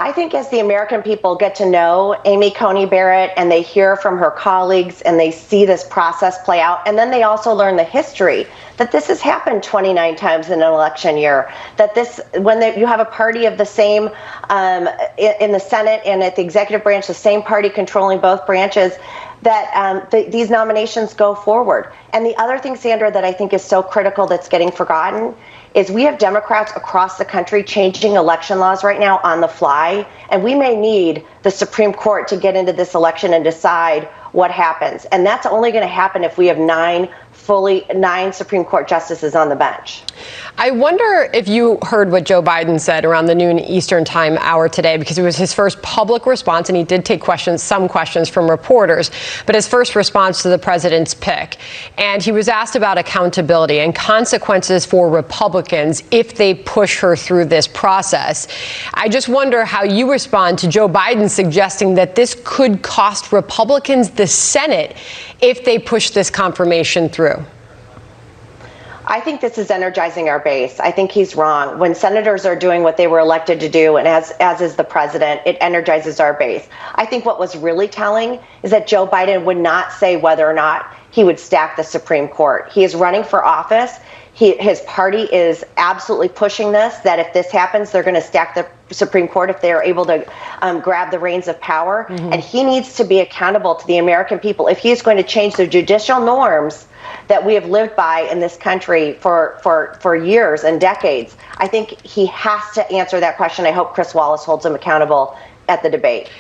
I think as the American people get to know Amy Coney Barrett and they hear from her colleagues and they see this process play out, and then they also learn the history that this has happened 29 times in an election year, that this, when you have a party of the same in the Senate and at the executive branch, the same party controlling both branches, that these nominations go forward. And the other thing, Sandra, that I think is so critical that's getting forgotten is we have Democrats across the country changing election laws right now on the fly, and we may need the Supreme Court to get into this election and decide what happens. And that's only going to happen if we have nine Supreme Court justices on the bench. I wonder if you heard what Joe Biden said around the noon Eastern time hour today, because it was his first public response, and he did take some questions from reporters, but his first response to the president's pick. And he was asked about accountability and consequences for Republicans if they push her through this process. I just wonder how you respond to Joe Biden suggesting that this could cost Republicans the Senate if they push this confirmation through. I think this is energizing our base. I think he's wrong. When senators are doing what they were elected to do, and as is the president, it energizes our base. I think what was really telling is that Joe Biden would not say whether or not he would stack the Supreme Court. He is running for office. His party is absolutely pushing this, that if this happens, they're going to stack the Supreme Court if they are able to grab the reins of power. Mm-hmm. And he needs to be accountable to the American people if he is going to change the judicial norms that we have lived by in this country for years and decades. I think he has to answer that question. I hope Chris Wallace holds him accountable at the debate.